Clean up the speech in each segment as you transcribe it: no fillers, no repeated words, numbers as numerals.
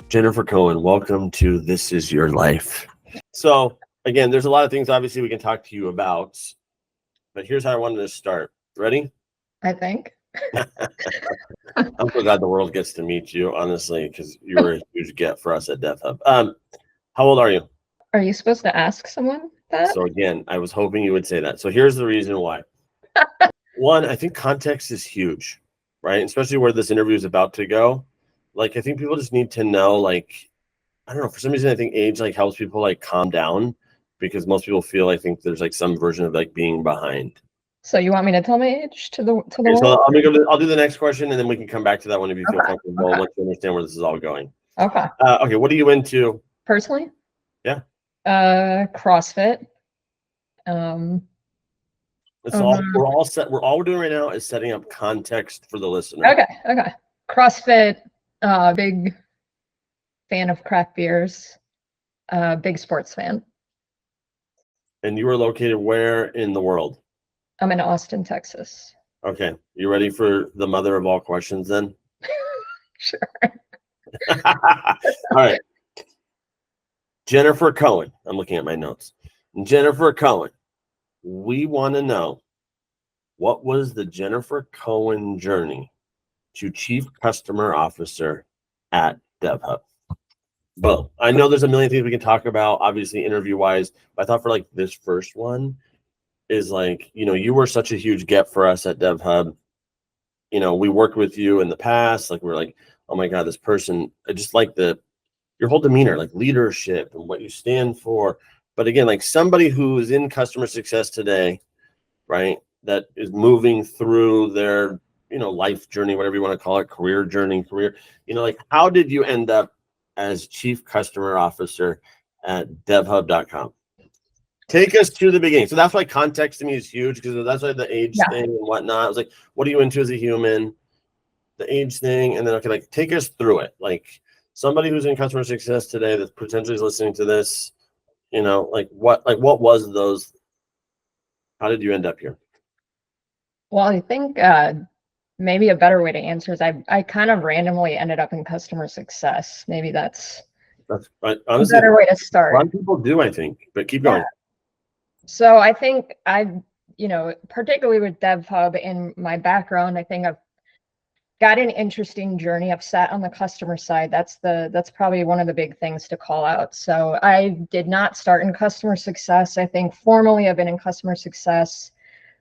Jennifer Koen, welcome to This Is Your Life. So again, there's a lot of things obviously we can talk to you about, but here's how I wanted to start. Ready? I think. I'm so glad the world gets to meet you, honestly, because you were a huge get for us at DevHub. How old are you? Are you supposed to ask someone that? So again, I was hoping you would say that. So here's the reason why. One, I think context is huge, right? Especially where this interview is about to go. Like, I think people just need to know, like, I don't know, for some reason, I think age like helps people like calm down because most people feel, I think there's like some version of like being behind. So you want me to tell my age to the Okay, world? so I'll do the next question and then we can come back to that one if you feel comfortable Okay. once you understand where this is all going. Okay. Okay, what are you into? Personally? Yeah. CrossFit. It's all we're all set. All we're doing right now is setting up context for the listener. Okay. CrossFit, big fan of craft beers, big sports fan. And you are located where in the world? I'm in Austin, Texas. Okay. You ready for the mother of all questions then? Sure. All right. Jennifer Koen. I'm looking at my notes. Jennifer Koen. We want to know, what was the Jennifer Koen journey to Chief Customer Officer at DevHub? Well, I know there's a million things we can talk about, obviously interview-wise, but I thought for like this first one is like, you were such a huge get for us at DevHub. We worked with you in the past. Like, we're like, oh my God, this person, I just like your whole demeanor, like leadership and what you stand for. But again, like somebody who is in customer success today, right, that is moving through their, life journey, whatever you want to call it, career journey, like how did you end up as Chief Customer Officer at DevHub.com? Take us to the beginning. So that's why context to me is huge, because that's why the age thing and whatnot. I was like, what are you into as a human? The age thing, and then okay, like take us through it. Like somebody who's in customer success today that potentially is listening to this, like what was those? How did you end up here? Well, I think maybe a better way to answer is I kind of randomly ended up in customer success. Maybe that's honestly a better way to start. A lot of people do, I think, but keep going. So I think particularly with DevHub and my background, I think I've got an interesting journey. I've sat on the customer side. That's probably one of the big things to call out. So I did not start in customer success. I think formally I've been in customer success,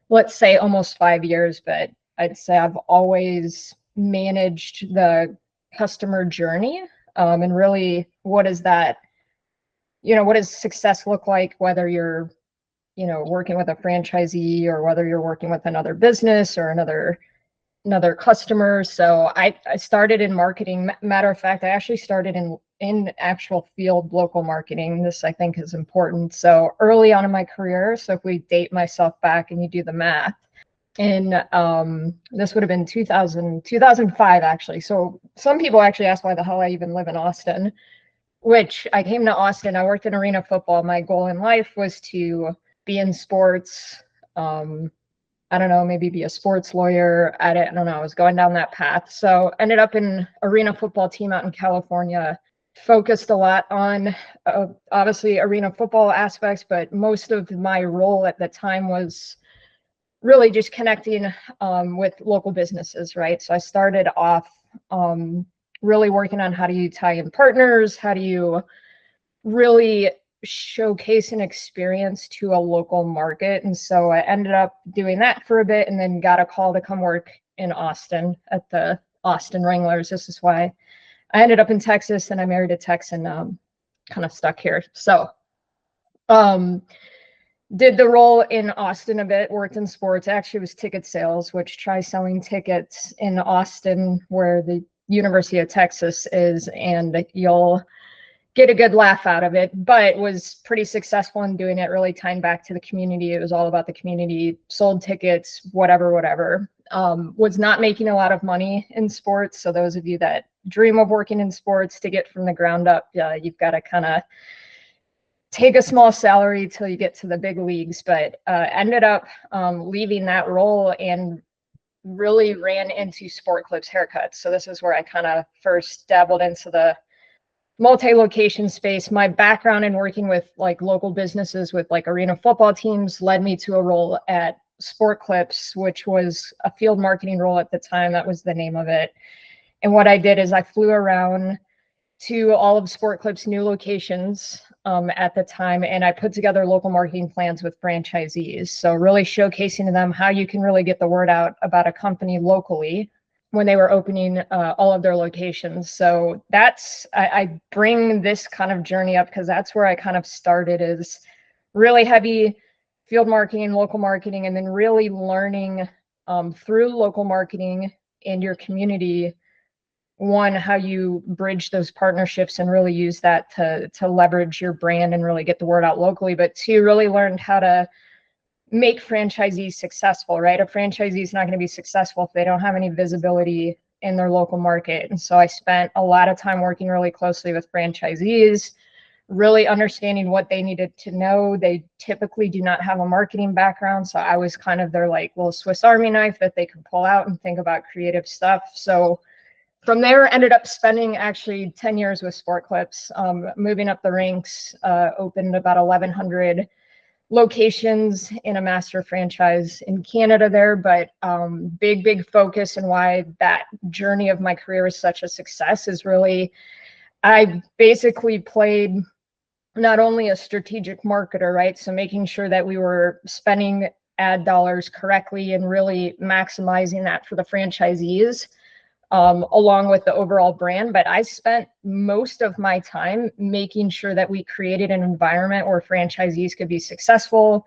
let's say almost 5 years, but I'd say I've always managed the customer journey. And really, what does that, what does success look like, whether you're, working with a franchisee or whether you're working with another business or another customer. So I started in marketing. Matter of fact, I actually started in actual field local marketing. This I think is important. So early on in my career, so if we date myself back and you do the math, in this would have been 2005 actually. So some people actually ask why the hell I even live in Austin, which I came to Austin. I worked in arena football. My goal in life was to be in sports. I don't know, maybe be a sports lawyer. I don't know. I was going down that path. So ended up in arena football team out in California, focused a lot on obviously arena football aspects, but most of my role at the time was really just connecting with local businesses, right? So I started off really working on how do you tie in partners, how do you really showcase an experience to a local market. And so I ended up doing that for a bit and then got a call to come work in Austin at the Austin Wranglers. This is why I ended up in Texas, and I married a Texan, kind of stuck here. So did the role in Austin a bit, worked in sports. Actually was ticket sales, which try selling tickets in Austin where the University of Texas is, and you'll get a good laugh out of it, but was pretty successful in doing it, really tying back to the community. It was all about the community, sold tickets, whatever. Was not making a lot of money in sports. So those of you that dream of working in sports, to get from the ground up, you've got to kind of take a small salary till you get to the big leagues, but ended up leaving that role and really ran into Sport Clips haircuts. So this is where I kind of first dabbled into the multi-location space. My background in working with like local businesses with like arena football teams led me to a role at Sport Clips, which was a field marketing role at the time. That was the name of it. And what I did is I flew around to all of Sport Clips' new locations at the time, and I put together local marketing plans with franchisees. So really showcasing to them how you can really get the word out about a company locally when they were opening all of their locations. So that's, I bring this kind of journey up because that's where I kind of started, is really heavy field marketing, local marketing, and then really learning through local marketing in your community, one, how you bridge those partnerships and really use that to leverage your brand and really get the word out locally. But two, really learned how to make franchisees successful, right? A franchisee is not going to be successful if they don't have any visibility in their local market. And so I spent a lot of time working really closely with franchisees, really understanding what they needed to know. They typically do not have a marketing background. So I was kind of their like little Swiss Army knife that they could pull out and think about creative stuff. So from there, ended up spending actually 10 years with Sport Clips, moving up the ranks, opened about 1,100 locations in a master franchise in Canada there. But big focus, and why that journey of my career is such a success, is really, I basically played not only a strategic marketer, right? So making sure that we were spending ad dollars correctly and really maximizing that for the franchisees, along with the overall brand. But I spent most of my time making sure that we created an environment where franchisees could be successful,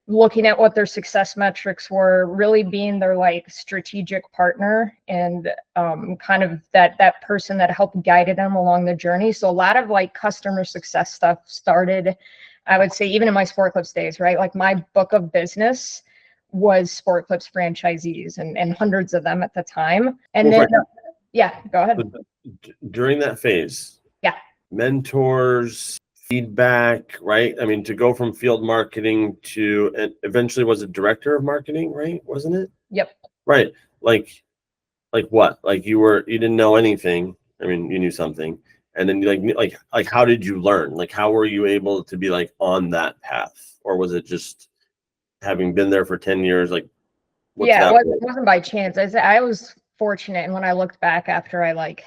looking at what their success metrics were, really being their like strategic partner, and kind of that person that helped guided them along the journey. So a lot of like customer success stuff started, I would say, even in my Sport Clips days, right? Like my book of business was Sport Clips franchisees, and hundreds of them at the time. And then, yeah, go ahead. During that phase, yeah, mentors, feedback, right? I mean, to go from field marketing to, and eventually was it director of marketing, right? Wasn't it? Yep. Right. Like what? Like you didn't know anything. I mean, you knew something. And then like how did you learn? Like how were you able to be like on that path? Or was it just having been there for 10 years, like, yeah, it wasn't by chance. I was fortunate, and when I looked back after I like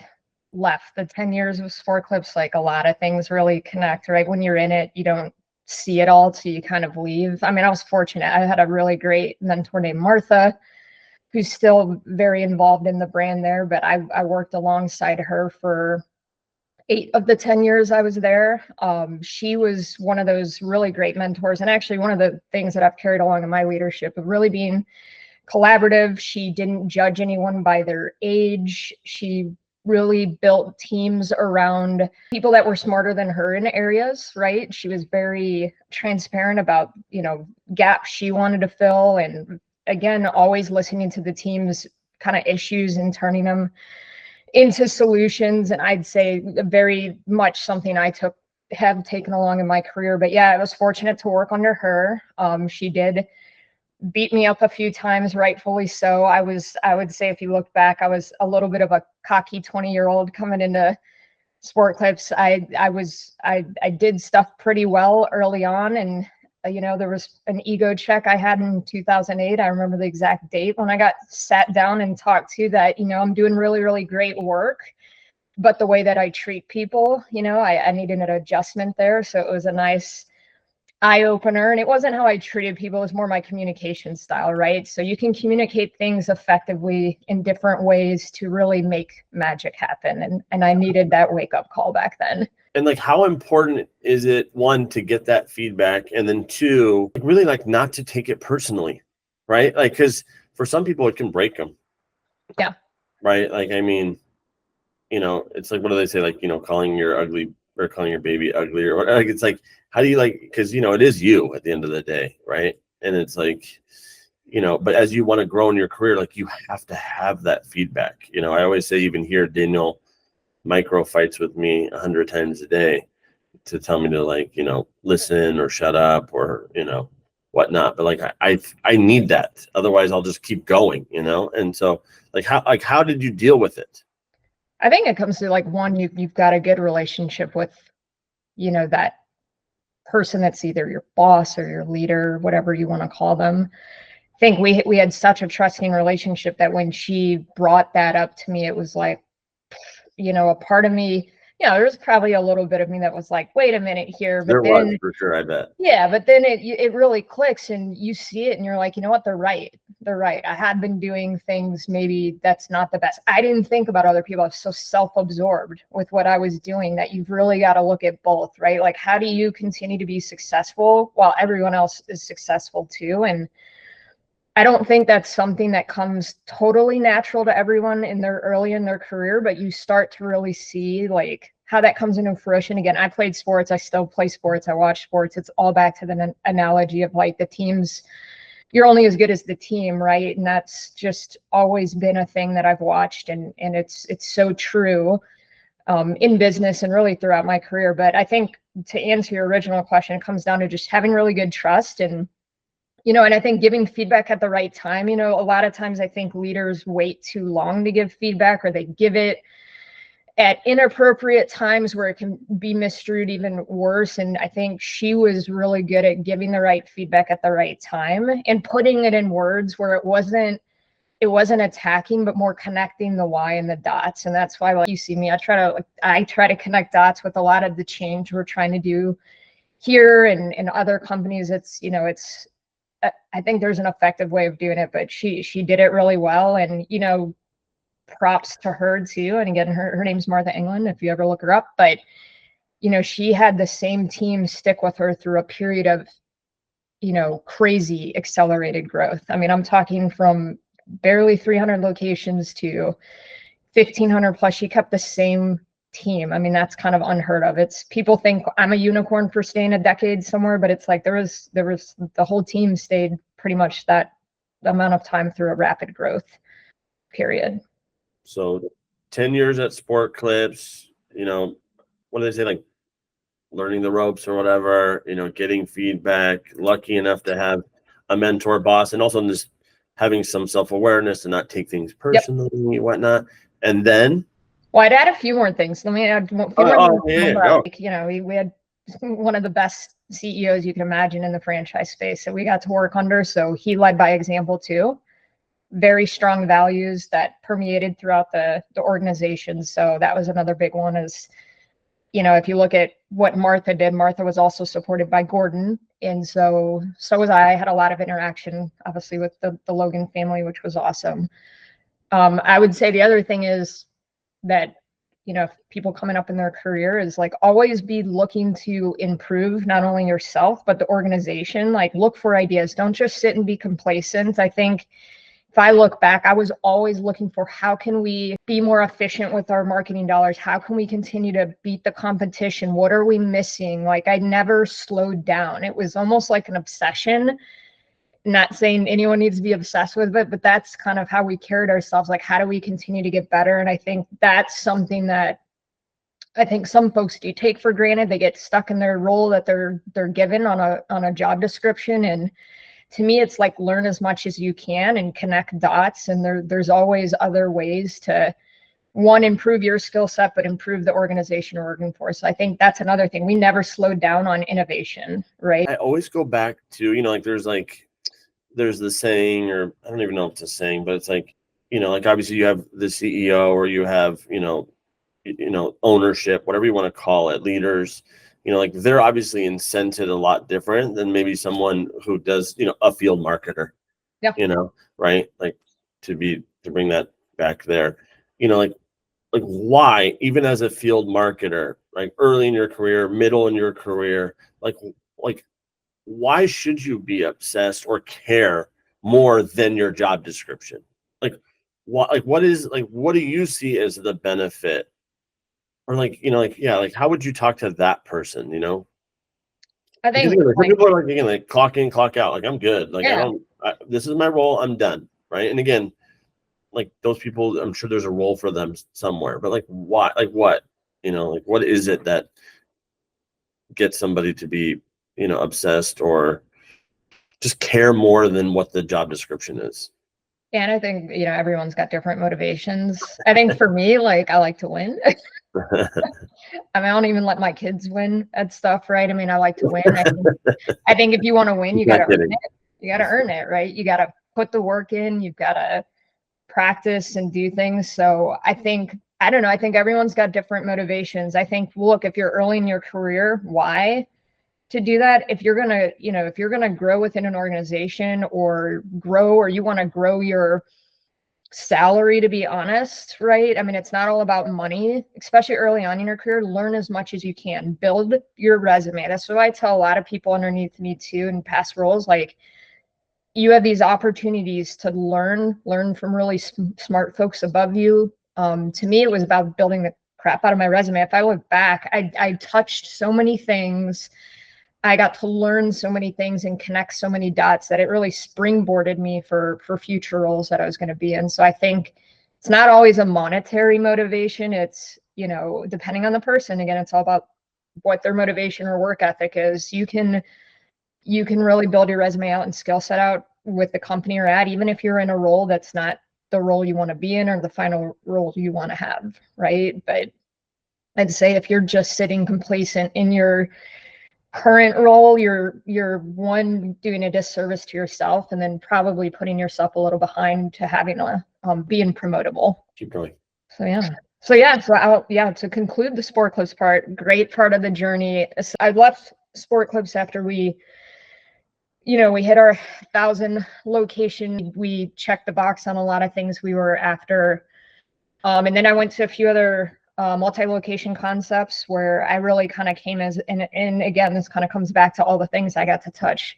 left the 10 years with Sport Clips, like a lot of things really connect, right? When you're in it, you don't see it all till you kind of leave. I mean, I was fortunate. I had a really great mentor named Martha, who's still very involved in the brand there, but I worked alongside her for 8 of the 10 years I was there. She was one of those really great mentors. And actually one of the things that I've carried along in my leadership of really being collaborative. She didn't judge anyone by their age. She really built teams around people that were smarter than her in areas, right? She was very transparent about, gaps she wanted to fill. And again, always listening to the team's kind of issues and turning them into solutions. And I'd say very much something I have taken along in my career. But yeah, I was fortunate to work under her. She did beat me up a few times, rightfully so. I would say, if you look back, I was a little bit of a cocky 20-year-old coming into Sport Clips. I did stuff pretty well early on, and there was an ego check I had in 2008. I remember the exact date when I got sat down and talked to that, I'm doing really, really great work, but the way that I treat people, I needed an adjustment there. So it was a nice eye opener. And it wasn't how I treated people, it was more my communication style, right? So you can communicate things effectively in different ways to really make magic happen. And I needed that wake up call back then. And like, how important is it, one, to get that feedback, and then two, really like not to take it personally, right? Like, because for some people it can break them. Yeah. Right. Like, I mean, it's like, what do they say? Like, calling your baby ugly, or like, it's like, how do you because, it is you at the end of the day. Right. And it's like, but as you want to grow in your career, like you have to have that feedback. I always say, even here, Daniel micro fights with me 100 times a day to tell me to listen or shut up or, whatnot. But I need that. Otherwise I'll just keep going, And so how did you deal with it? I think it comes to like, one, you've got a good relationship with, that person that's either your boss or your leader, whatever you want to call them. I think we had such a trusting relationship that when she brought that up to me, it was like, a part of me, there was probably a little bit of me that was like, wait a minute here. But There then, was, for sure, I bet. yeah, but then it really clicks and you see it and you're like, you know what, they're right. They're right. I had been doing things maybe that's not the best. I didn't think about other people. I was so self-absorbed with what I was doing that you've really got to look at both, right? Like, how do you continue to be successful while everyone else is successful too? And I don't think that's something that comes totally natural to everyone early in their career, but you start to really see like how that comes into fruition. Again, I played sports. I still play sports. I watch sports. It's all back to the analogy of like the teams, you're only as good as the team, right? And that's just always been a thing that I've watched, and it's so true in business and really throughout my career. But I think to answer your original question, it comes down to just having really good trust and and I think giving feedback at the right time. A lot of times I think leaders wait too long to give feedback, or they give it at inappropriate times where it can be misstrued even worse. And I think she was really good at giving the right feedback at the right time and putting it in words where it wasn't attacking, but more connecting the why and the dots. And that's why, like, you see me, I try to connect dots with a lot of the change we're trying to do here and in other companies. I think there's an effective way of doing it, but she did it really well. And, props to her too. And again, her name's Martha England, if you ever look her up. But, she had the same team stick with her through a period of, crazy accelerated growth. I mean, I'm talking from barely 300 locations to 1,500 plus. She kept the same team. I mean, that's kind of unheard of. It's, people think I'm a unicorn for staying a decade somewhere, but it's like there was the whole team stayed pretty much that amount of time through a rapid growth period. So 10 years at Sport Clips, what do they say, like learning the ropes or whatever, getting feedback, lucky enough to have a mentor boss, and also just having some self-awareness and not take things personally, and whatnot. And then, well, I'd add a few more things. Let me add a few more things. Like, we had one of the best CEOs you can imagine in the franchise space that we got to work under. So he led by example too. Very strong values that permeated throughout the organization. So that was another big one. Is, if you look at what Martha did, Martha was also supported by Gordon. And so was I. Had a lot of interaction, obviously, with the Logan family, which was awesome. I would say the other thing is that, people coming up in their career is like always be looking to improve not only yourself, but the organization. Like, look for ideas. Don't just sit and be complacent. I think if I look back, I was always looking for how can we be more efficient with our marketing dollars? How can we continue to beat the competition? What are we missing? Like, I never slowed down. It was almost like an obsession. Not saying anyone needs to be obsessed with it, but that's kind of how we carried ourselves. Like, how do we continue to get better? And I think that's something that I think some folks do take for granted. They get stuck in their role that they're given on a job description. And to me, it's like, learn as much as you can and connect dots. And there's always other ways to, one, improve your skill set, but improve the organization you're working for. So I think that's another thing. We never slowed down on innovation, right? I always go back to, there's the saying, or I don't even know if it's a saying, but it's like, like obviously you have the CEO, or you have, ownership, whatever you want to call it, leaders, like they're obviously incented a lot different than maybe someone who does, a field marketer, right? Like to bring that back there, like why, even as a field marketer, like early in your career, middle in your career, like why should you be obsessed or care more than your job description? Like, what do you see as the benefit? Or how would you talk to that person, I think some people are like, again, like clock in, clock out. Like, I'm good. Like, this is my role. I'm done. Right. And again, like those people, I'm sure there's a role for them somewhere, but like, why, like what, what is it that gets somebody to be, obsessed or just care more than what the job description is? And I think, everyone's got different motivations. I think for me, like, I like to win. I don't even let my kids win at stuff, right? I like to win. I think if you want to win, you got to earn it. You got to earn it, right? You got to put the work in. You've got to practice and do things. So I think everyone's got different motivations. I think, look, if you're early in your career, why to do that? If you're gonna grow within an organization or you want to grow your salary, to be honest, right? It's not all about money, especially early on in your career. Learn as much as you can, build your resume. That's what I tell a lot of people underneath me too in past roles. Like, you have these opportunities to learn from really smart folks above you. To me, it was about building the crap out of my resume. If I look back, I touched so many things. I got to learn so many things and connect so many dots that it really springboarded me for future roles that I was going to be in. So I think it's not always a monetary motivation. It's, depending on the person. Again, it's all about what their motivation or work ethic is. You can really build your resume out and skill set out with the company you're at, even if you're in a role that's not the role you want to be in or the final role you want to have, right? But I'd say if you're just sitting complacent in your current role, you're one, doing a disservice to yourself, and then probably putting yourself a little behind to having a being promotable. Keep going. To conclude the sport clips part, great part of the journey. I left sport clips after we hit our 1,000 location. We checked the box on a lot of things we were after. And then I went to a few other multi-location concepts where I really kind of came and again, this kind of comes back to all the things I got to touch.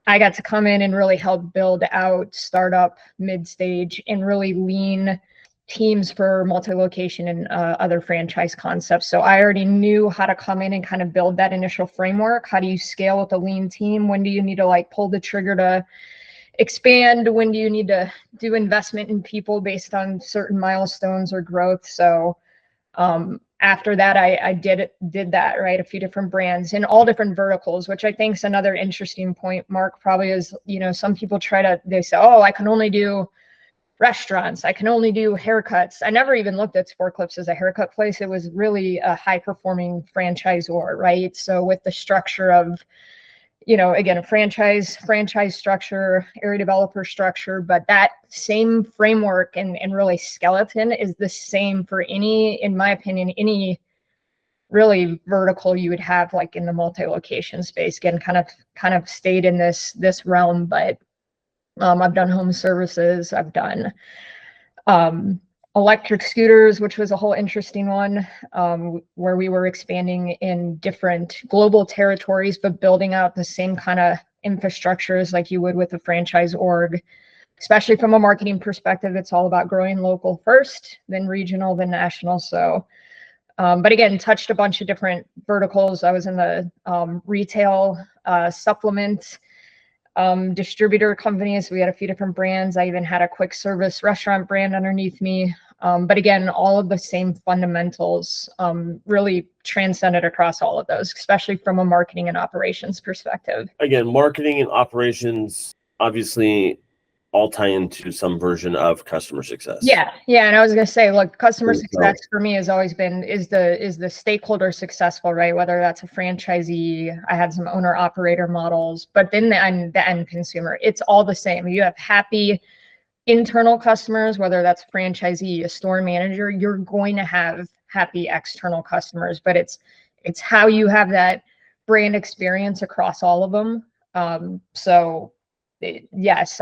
I got to come in and really help build out startup, mid-stage, and really lean teams for multi-location and other franchise concepts. So I already knew how to come in and kind of build that initial framework. How do you scale with a lean team? When do you need to pull the trigger to expand? When do you need to do investment in people based on certain milestones or growth? So after that, I did that, right? A few different brands in all different verticals, which I think is another interesting point, Mark, probably is, some people they say, oh, I can only do restaurants. I can only do haircuts. I never even looked at Sport Clips as a haircut place. It was really a high performing franchisor, right? So with the structure of, again, a franchise structure, area developer structure, but that same framework and really skeleton is the same for in my opinion, any really vertical you would have in the multi-location space. Again, kind of stayed in this realm, but I've done home services. I've done electric scooters, which was a whole interesting one, where we were expanding in different global territories, but building out the same kind of infrastructures like you would with a franchise org. Especially from a marketing perspective, it's all about growing local first, then regional, then national. So, but again, touched a bunch of different verticals. I was in the retail, supplement, distributor companies. We had a few different brands. I even had a quick service restaurant brand underneath me. But again, all of the same fundamentals really transcended across all of those, especially from a marketing and operations perspective. Again, marketing and operations obviously all tie into some version of customer success. Yeah. And I was going to say, look, customer success for me has always been, is the stakeholder successful, right? Whether that's a franchisee, I had some owner operator models, but then the end consumer, it's all the same. You have happy internal customers, whether that's a franchisee, a store manager, you're going to have happy external customers, but it's how you have that brand experience across all of them. Yes,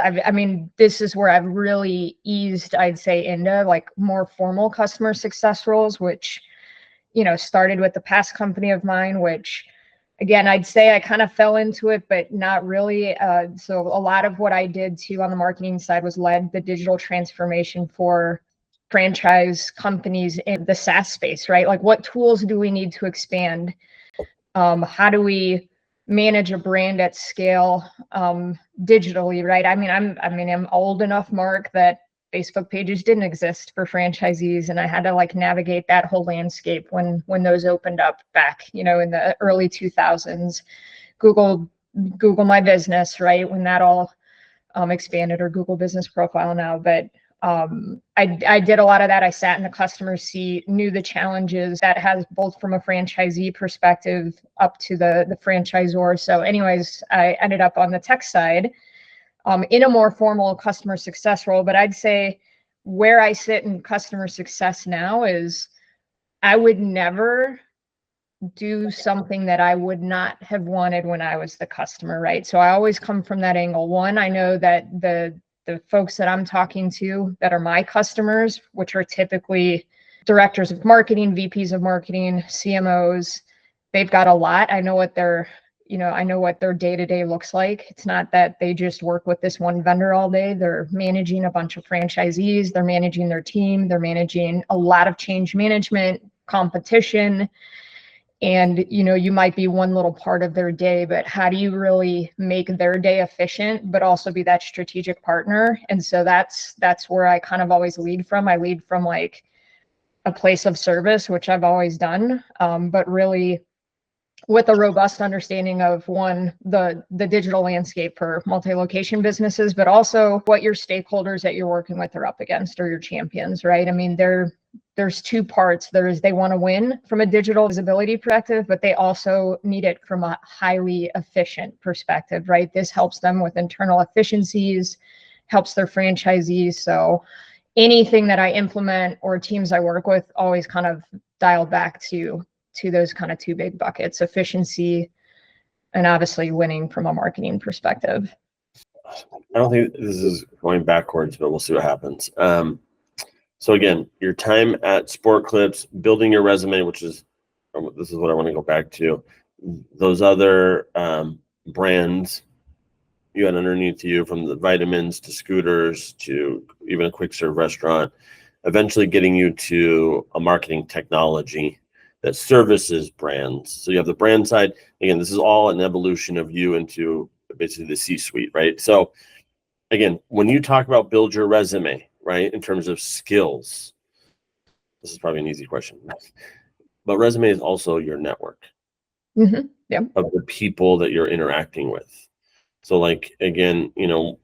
this is where I've really eased, I'd say, into more formal customer success roles, which, started with the past company of mine, which again, I'd say I kind of fell into it, but not really. So a lot of what I did too on the marketing side was led the digital transformation for franchise companies in the SaaS space, right? What tools do we need to expand? How do we manage a brand at scale digitally, right? I'm old enough, Mark, that Facebook pages didn't exist for franchisees, and I had to navigate that whole landscape when those opened up back, in the early 2000s. Google My Business, right? When that all expanded our Google business profile now, but I did a lot of that. I sat in the customer seat, knew the challenges that has both from a franchisee perspective up to the franchisor. So anyways, I ended up on the tech side in a more formal customer success role. But I'd say where I sit in customer success now is I would never do something that I would not have wanted when I was the customer, right? So I always come from that angle. One, I know that the folks that I'm talking to that are my customers, which are typically directors of marketing, VPs of marketing, CMOs, they've got a lot. I know what their day-to-day looks like. It's not that they just work with this one vendor all day. They're managing a bunch of franchisees, they're managing their team, they're managing a lot of change management, competition. And, you might be one little part of their day, but how do you really make their day efficient, but also be that strategic partner? And so that's where I kind of always lead from. I lead from like a place of service, which I've always done, but really with a robust understanding of one, the digital landscape for multi-location businesses, but also what your stakeholders that you're working with are up against, or your champions, right? I mean, there's two parts. They want to win from a digital visibility perspective, but they also need it from a highly efficient perspective, right? This helps them with internal efficiencies, helps their franchisees. So anything that I implement or teams I work with always kind of dial back to those kind of two big buckets: efficiency and obviously winning from a marketing perspective. I don't think this is going backwards, but we'll see what happens. So again, your time at Sport Clips, building your resume, this is what I want to go back to. Those other brands you had underneath you, from the vitamins to scooters to even a quick serve restaurant, eventually getting you to a marketing technology that services brands. So you have the brand side. Again, this is all an evolution of you into basically the C-suite, right? So again, when you talk about build your resume, right, in terms of skills, this is probably an easy question, but resume is also your network of the people that you're interacting with. So like, again,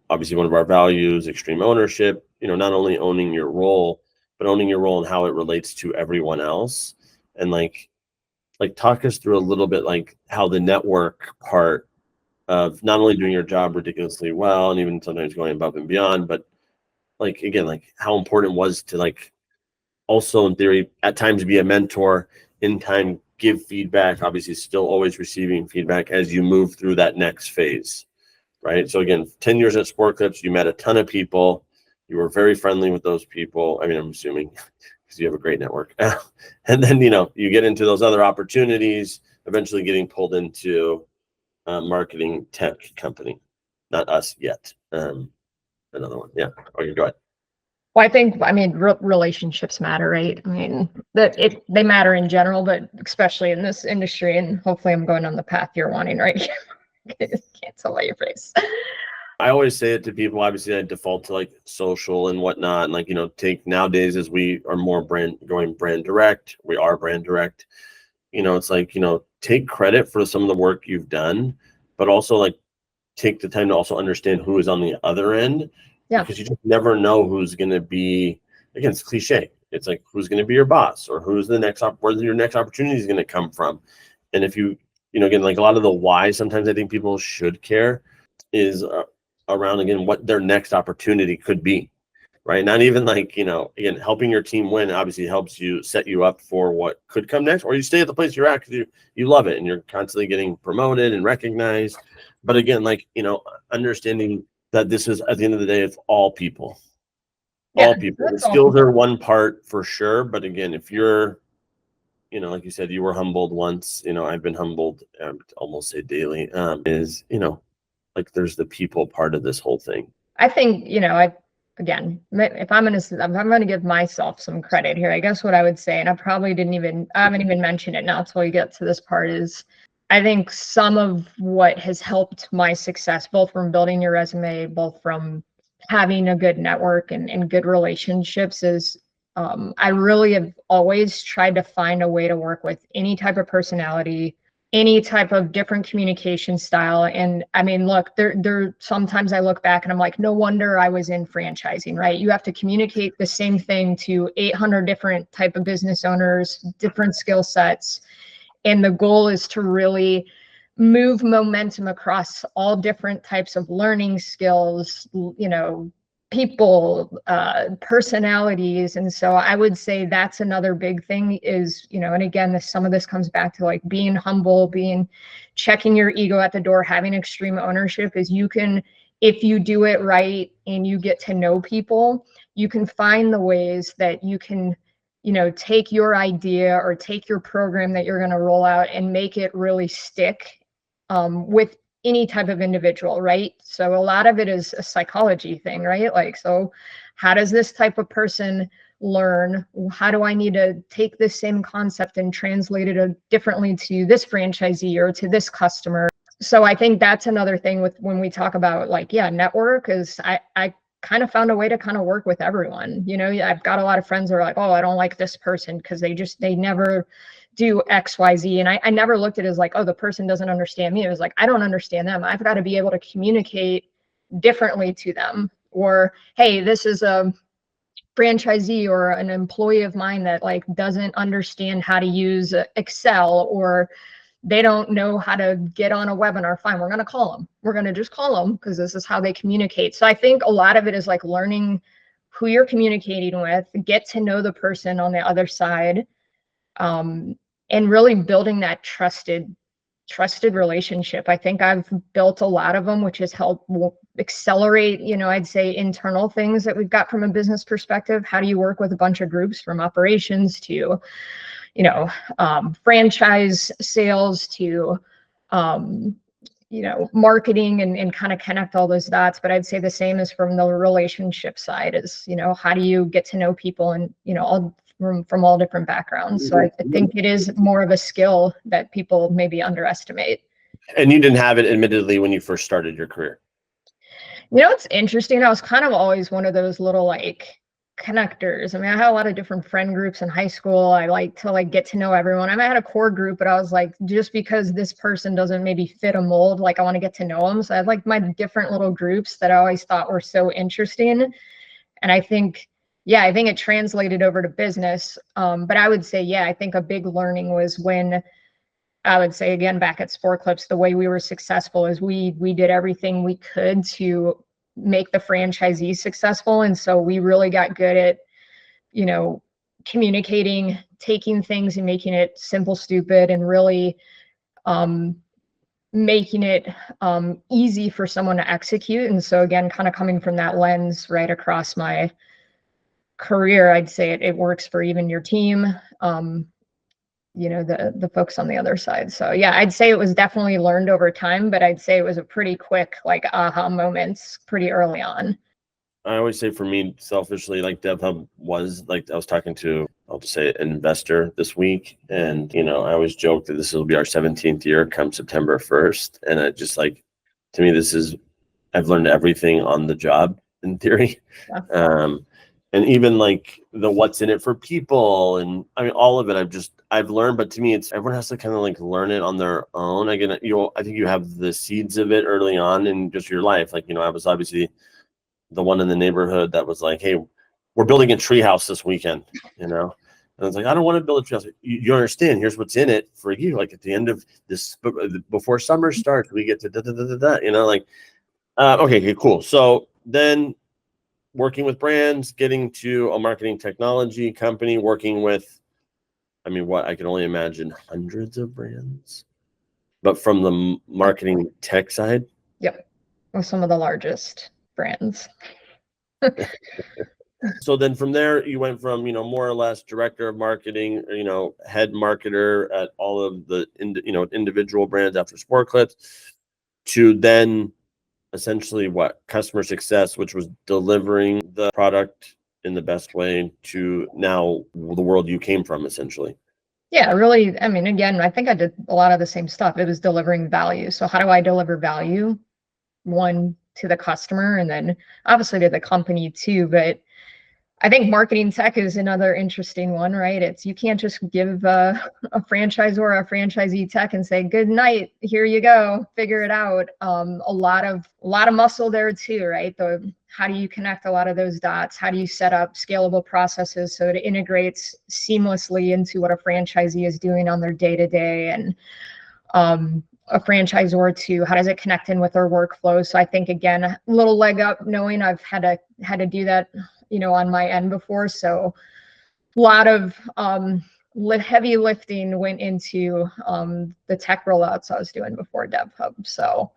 obviously one of our values, extreme ownership, not only owning your role, but owning your role and how it relates to everyone else. And like talk us through a little bit like how the network part of not only doing your job ridiculously well and even sometimes going above and beyond, but like, again, like how important it was to like also in theory at times be a mentor, in time give feedback, obviously still always receiving feedback as you move through that next phase, right? So again, 10 years at Sport Clips, you met a ton of people, you were very friendly with those people. I mean, I'm assuming because you have a great network. And then, you get into those other opportunities, eventually getting pulled into a marketing tech company. Not us yet. Another one. Yeah. Okay, go ahead. Well, I mean, relationships matter, right? I mean, they matter in general, but especially in this industry. And hopefully I'm going on the path you're wanting, right? Can't tell by your face. I always say it to people. Obviously, I default to like social and whatnot. And like, take nowadays as we are more brand direct. We are brand direct. It's like, take credit for some of the work you've done, but also like take the time to also understand who is on the other end. Yeah. Because you just never know who's going to be, again, it's cliche. It's like, who's going to be your boss, or who's where your next opportunity is going to come from. And if you, again, like a lot of the why, sometimes I think people should care is around, again, what their next opportunity could be, right? Not even like, again, helping your team win obviously helps you set you up for what could come next, or you stay at the place you're at because you love it and you're constantly getting promoted and recognized. But again, like, understanding that this is, at the end of the day, it's all people. All people. The skills are one part for sure. But again, if you're, like you said, you were humbled once, I've been humbled, almost say daily, is, like there's the people part of this whole thing. I think, again, if I'm going to give myself some credit here, I guess what I would say, and I haven't even mentioned it now until we get to this part, is I think some of what has helped my success, both from building your resume, both from having a good network and good relationships, is I really have always tried to find a way to work with any type of personality, any type of different communication style. And I mean, look, there sometimes I look back and I'm like, no wonder I was in franchising, right? You have to communicate the same thing to 800 different type of business owners, different skill sets. And the goal is to really move momentum across all different types of learning skills, people, personalities. And so I would say that's another big thing is, and again, some of this comes back to like being humble, checking your ego at the door, having extreme ownership is if you do it right and you get to know people, you can find the ways that you can, take your idea or take your program that you're going to roll out and make it really stick with any type of individual, right? So a lot of it is a psychology thing, right? Like, so how does this type of person learn? How do I need to take this same concept and translate it differently to this franchisee or to this customer? So I think that's another thing with when we talk about like, network is I kind of found a way to kind of work with everyone. I've got a lot of friends who are like, oh, I don't like this person because they never do XYZ. And I never looked at it as like, oh, the person doesn't understand me. It was like, I don't understand them. I've got to be able to communicate differently to them. Or, hey, this is a franchisee or an employee of mine that like doesn't understand how to use Excel, or they don't know how to get on a webinar. Fine, we're going to call them. We're going to just call them because this is how they communicate. So I think a lot of it is like learning who you're communicating with, get to know the person on the other side, and really building that trusted relationship. I think I've built a lot of them, which has helped accelerate, I'd say internal things that we've got from a business perspective. How do you work with a bunch of groups from operations to, franchise sales to, marketing and kind of connect all those dots. But I'd say the same is from the relationship side is, how do you get to know people and, all from all different backgrounds. So I think it is more of a skill that people maybe underestimate. And you didn't have it admittedly when you first started your career. It's interesting. I was kind of always one of those little like connectors. I mean, I had a lot of different friend groups in high school. I like to like get to know everyone. I had a core group, but I was like, just because this person doesn't maybe fit a mold, like I want to get to know them. So I had like my different little groups that I always thought were so interesting. And I think it translated over to business. But I would say, I think a big learning was when I would say, again, back at Sport Clips, the way we were successful is we did everything we could to make the franchisee successful. And so we really got good at, communicating, taking things and making it simple, stupid, and really making it easy for someone to execute. And so again, kind of coming from that lens right across my career, I'd say it works for even your team, the folks on the other side. So I'd say it was definitely learned over time, but I'd say it was a pretty quick like aha moments pretty early on. I always say for me, selfishly, like DevHub was like, I was talking to, I'll just say an investor this week. And, I always joke that this will be our 17th year come September 1st. And I just like, to me, I've learned everything on the job in theory. Yeah. And even like the what's in it for people. And I mean, all of it I've learned, but to me, everyone has to kind of like learn it on their own. Again, I think you have the seeds of it early on in just your life. Like, I was obviously the one in the neighborhood that was like, hey, we're building a treehouse this weekend, And I was like, I don't want to build a treehouse. You understand, here's what's in it for you. Like at the end of this, before summer starts, we get to okay, cool. So then working with brands, getting to a marketing technology company, working with, what I can only imagine hundreds of brands, but from the marketing tech side. Yep. With some of the largest brands. So then from there, you went from, more or less director of marketing, head marketer at all of the, individual brands after Sport Clips, to then essentially customer success, which was delivering the product in the best way to now the world you came from, essentially. Yeah, really. I mean, again, I think I did a lot of the same stuff. It was delivering value. So how do I deliver value? One, to the customer, and then obviously to the company too. But I think marketing tech is another interesting one, right? It's you can't just give a franchisor or a franchisee tech and say, good night, here you go, figure it out. A lot of muscle there too, right? How do you connect a lot of those dots? How do you set up scalable processes so it integrates seamlessly into what a franchisee is doing on their day-to-day, and a franchisor too, how does it connect in with their workflow? So I think, again, a little leg up knowing I've had to do that, on my end before. So a lot of heavy lifting went into the tech rollouts I was doing before DevHub. So,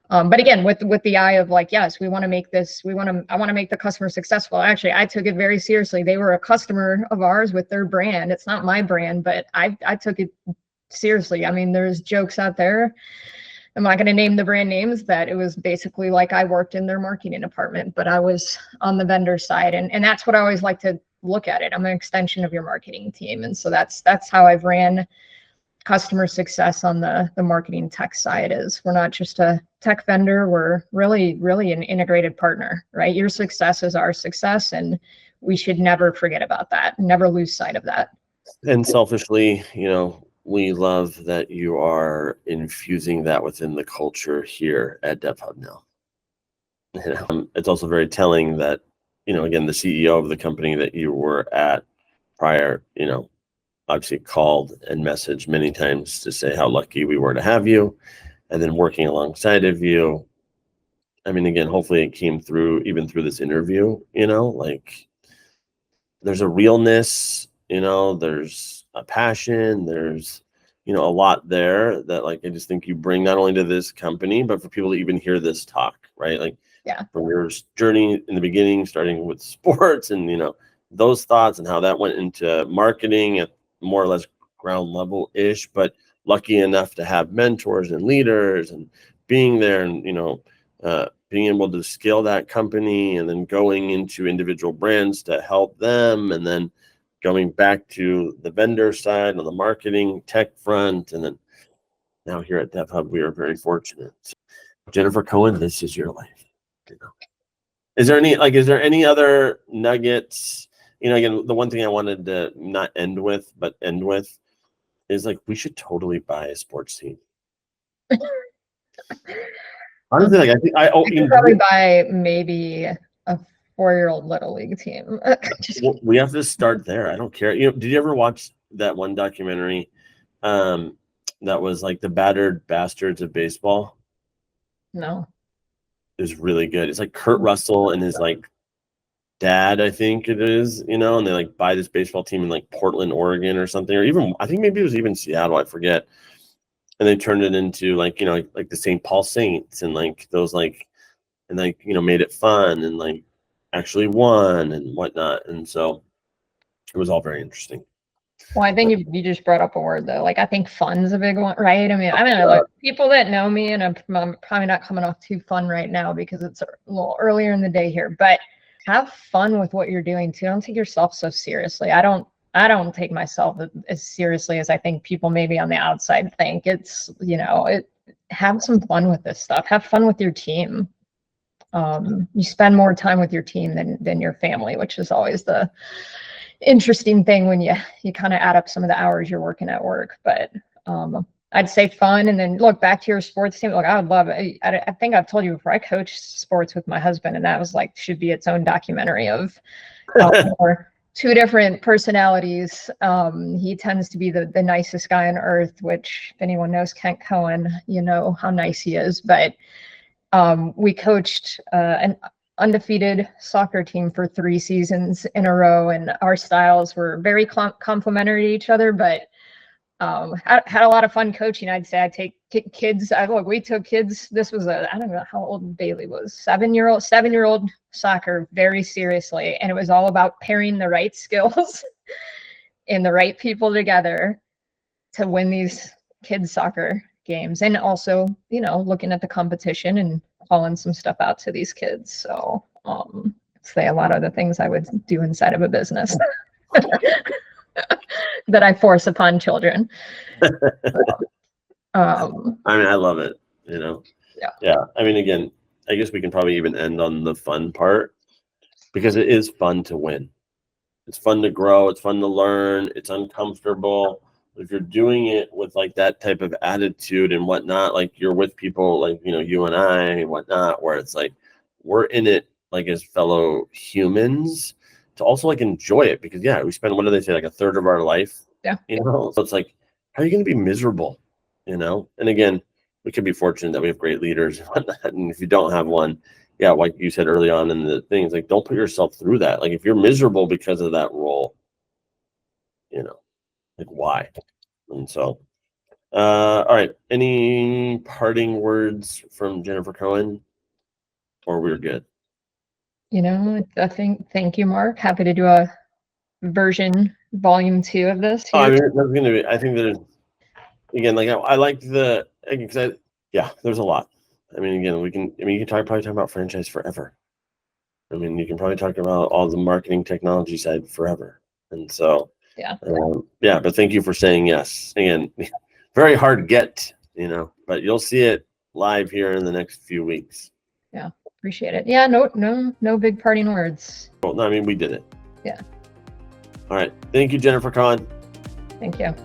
but again, with the eye of like, yes, we want to make this, I want to make the customer successful. Actually, I took it very seriously. They were a customer of ours with their brand. It's not my brand, but I took it seriously. I mean, there's jokes out there. I'm not going to name the brand names, that it was basically like I worked in their marketing department, but I was on the vendor side. And that's what I always like to look at it. I'm an extension of your marketing team. And so that's how I've ran customer success on the marketing tech side. Is we're not just a tech vendor, we're really, really an integrated partner, right? Your success is our success, and we should never forget about that, never lose sight of that. And selfishly, we love that you are infusing that within the culture here at DevHub now. It's also very telling that, again, the CEO of the company that you were at prior, obviously called and messaged many times to say how lucky we were to have you, and then working alongside of you. I mean, again, hopefully it came through even through this interview, like there's a realness, there's a passion, there's a lot there that, like, I just think you bring not only to this company, but for people to even hear this talk, right? Like, yeah, from your journey in the beginning, starting with sports and those thoughts, and how that went into marketing at more or less ground level ish, but lucky enough to have mentors and leaders and being there, and being able to scale that company, and then going into individual brands to help them, and then going back to the vendor side on the marketing tech front. And then now here at DevHub, we are very fortunate. Jennifer Koen, this is your life. Is there any other nuggets? Again, the one thing I wanted to not end with, but end with, is like, we should totally buy a sports team. Honestly, like, I think I could probably buy maybe a 4-year-old little league team. We have to start there. I don't care. Did you ever watch that one documentary that was like the battered bastards of baseball? No. It was really good. It's like Kurt Russell and his like dad, I think it is, and they like buy this baseball team in like Portland, Oregon or something, or even, I think maybe it was even Seattle, I forget. And they turned it into like, like the St. Paul Saints, and like those like, and like, made it fun, and like actually won and whatnot. And so it was all very interesting. Well, I think you just brought up a word though. Like, I think fun's a big one, right? I mean, look, people that know me, and I'm probably not coming off too fun right now because it's a little earlier in the day here, but have fun with what you're doing too. Don't take yourself so seriously. I don't take myself as seriously as I think people maybe on the outside think. It's, have some fun with this stuff. Have fun with your team. You spend more time with your team than your family, which is always the interesting thing when you kind of add up some of the hours you're working at work. But I'd say fun, and then look back to your sports team. Look, I would love it. I think I've told you before, I coached sports with my husband, and that was like, should be its own documentary of or two different personalities. He tends to be the nicest guy on earth, which if anyone knows Koen, you know how nice he is. But we coached an undefeated soccer team for 3 seasons in a row, and our styles were very complementary to each other, but had a lot of fun coaching. I'd say I take kids. We took kids. This was I don't know how old Bailey was, 7-year-old soccer, very seriously. And it was all about pairing the right skills and the right people together to win these kids soccer games. And also, looking at the competition and calling some stuff out to these kids. So say a lot of the things I would do inside of a business that I force upon children. I mean, I love it, Yeah. I mean, again, I guess we can probably even end on the fun part, because it is fun to win. It's fun to grow. It's fun to learn. It's uncomfortable. If you're doing it with like that type of attitude and whatnot, like you're with people like, you know, you and I and whatnot, where it's like we're in it like as fellow humans to also like enjoy it, because yeah, we spend, what do they say, like a third of our life, Yeah. you know? So it's like, how are you going to be miserable, you know? And again, we could be fortunate that we have great leaders and whatnot. And if you don't have one, yeah, like you said early on in the things, like don't put yourself through that. Like if you're miserable because of that role, you know, like why? And so, all right. Any parting words from Jennifer Koen, or we're good? You know, I think, thank you, Mark. Happy to do a volume 2 of this Oh, I here. mean, that's gonna be. I think there's, again, like I like the, because yeah, there's a lot. I mean, again, we can. I mean, you can probably talk about franchise forever. I mean, you can probably talk about all the marketing technology side forever. And so, Yeah. Yeah. But thank you for saying yes. Again, very hard get, you know, but you'll see it live here in the next few weeks. Yeah, appreciate it. Yeah, no big parting words. Well, no, I mean, we did it. Yeah. All right. Thank you, Jennifer Koen. Thank you.